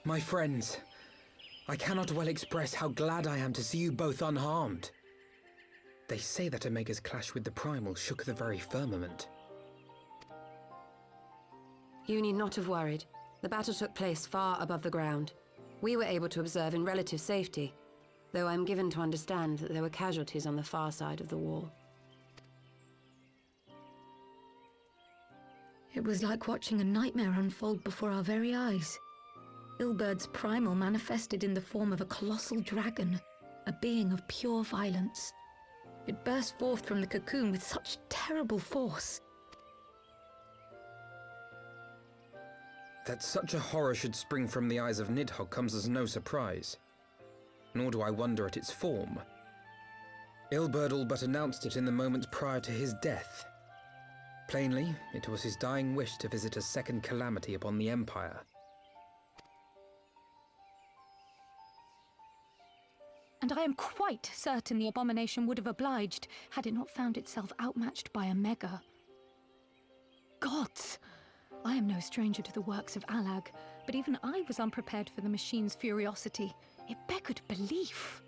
My friends, I cannot well express how glad I am to see you both unharmed. They say that Omega's clash with the Primal shook the very firmament. You need not have worried. The battle took place far above the ground. We were able to observe in relative safety, though I'm given to understand that there were casualties on the far side of the wall. It was like watching a nightmare unfold before our very eyes. Ilbert's primal manifested in the form of a colossal dragon, a being of pure violence. It burst forth from the cocoon with such terrible force. That such a horror should spring from the eyes of Nidhogg comes as no surprise. Nor do I wonder at its form. Ilbert all but announced it in the moments prior to his death. Plainly, it was his dying wish to visit a second calamity upon the Empire. And I am quite certain the abomination would have obliged had it not found itself outmatched by Omega. Gods! I am no stranger to the works of Allag, but even I was unprepared for the machine's furiosity. It beggared belief.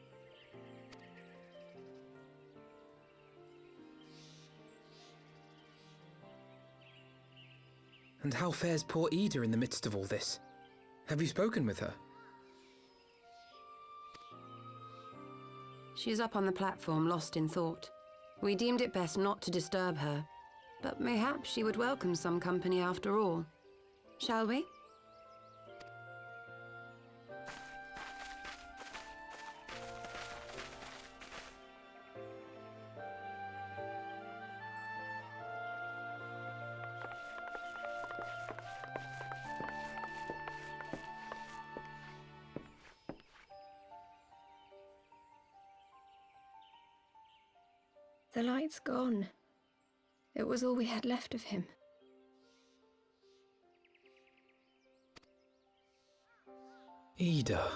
And how fares poor Ida in the midst of all this? Have you spoken with her? She is up on the platform, lost in thought. We deemed it best not to disturb her, but mayhap she would welcome some company after all. Shall we? The light's gone. It was all we had left of him. Ida.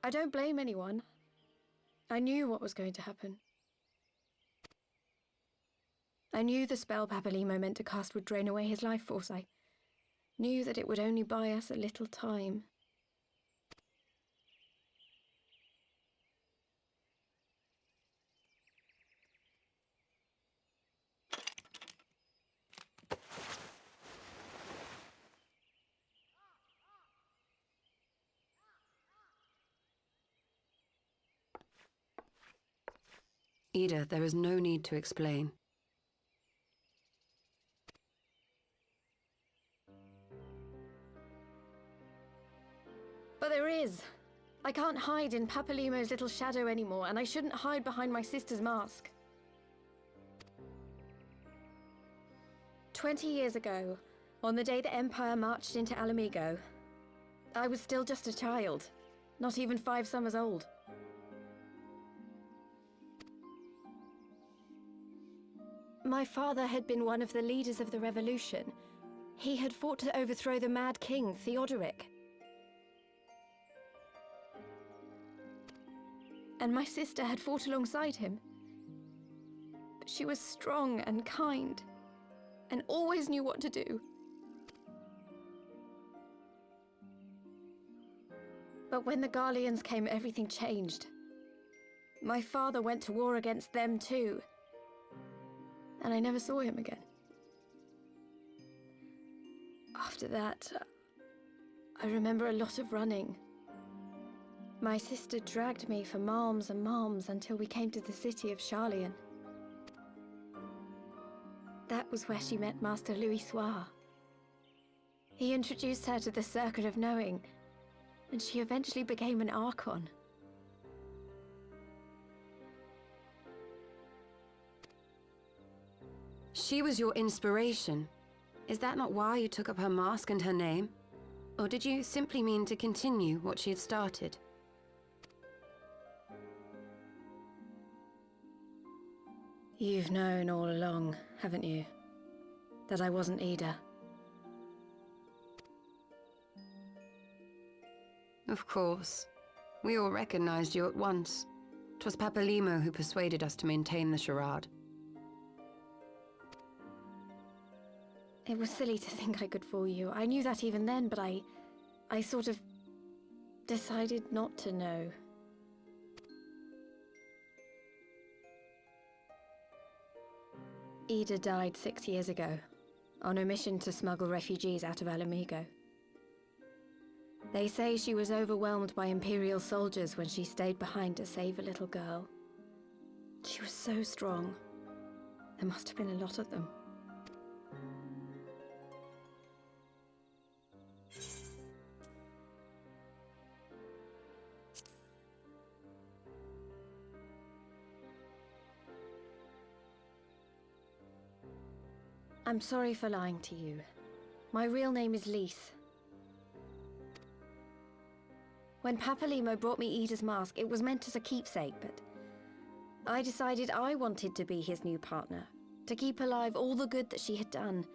I don't blame anyone. I knew what was going to happen. I knew the spell Papalymo meant to cast would drain away his life force. I knew that it would only buy us a little time. Ida, there is no need to explain. But there is. I can't hide in Papalymo's little shadow anymore, and I shouldn't hide behind my sister's mask. 20 years ago, on the day the Empire marched into Alamigo, I was still just a child, not even 5 summers old. My father had been one of the leaders of the revolution. He had fought to overthrow the Mad King, Theodoric. And my sister had fought alongside him. But she was strong and kind, and always knew what to do. But when the Garleans came, everything changed. My father went to war against them too, and I never saw him again. After that, I remember a lot of running. My sister dragged me for malms and malms until we came to the city of Charlian. That was where she met Master Louis Soir. He introduced her to the Circle of Knowing, and she eventually became an Archon. She was your inspiration. Is that not why you took up her mask and her name? Or did you simply mean to continue what she had started? You've known all along, haven't you? That I wasn't Ida. Of course. We all recognized you at once. 'Twas Papalymo who persuaded us to maintain the charade. It was silly to think I could fool you. I knew that even then, but I sort of decided not to know. Ida died 6 years ago, on a mission to smuggle refugees out of Alphinaud. They say she was overwhelmed by Imperial soldiers when she stayed behind to save a little girl. She was so strong. There must have been a lot of them. I'm sorry for lying to you. My real name is Lise. When Papalymo brought me Ida's mask, it was meant as a keepsake, but I decided I wanted to be his new partner, to keep alive all the good that she had done.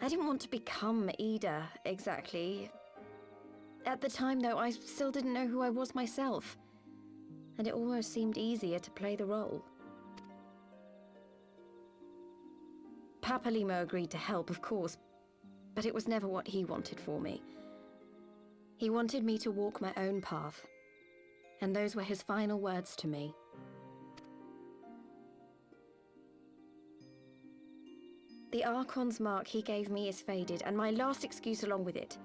I didn't want to become Ida, exactly. At the time, though, I still didn't know who I was myself, and it almost seemed easier to play the role. Papalymo agreed to help, of course, but it was never what he wanted for me. He wanted me to walk my own path, and those were his final words to me. The Archon's mark he gave me is faded, and my last excuse along with it.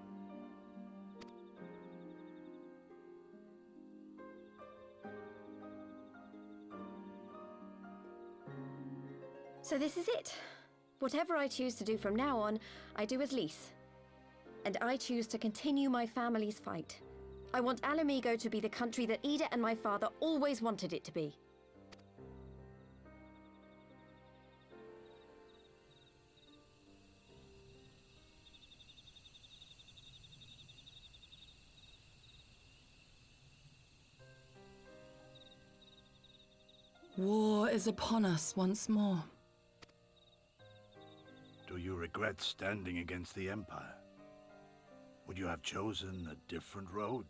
So this is it. Whatever I choose to do from now on, I do as Lise. And I choose to continue my family's fight. I want Alphinaud to be the country that Ida and my father always wanted it to be. War is upon us once more. Do you regret standing against the Empire? Would you have chosen a different road,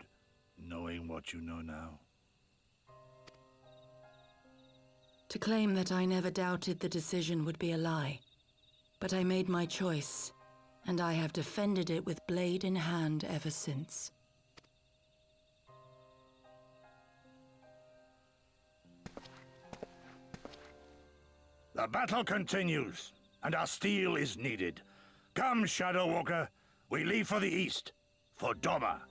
knowing what you know now? To claim that I never doubted the decision would be a lie. But I made my choice, and I have defended it with blade in hand ever since. The battle continues, and our steel is needed. Come, Shadow Walker, we leave for the east, for Doma.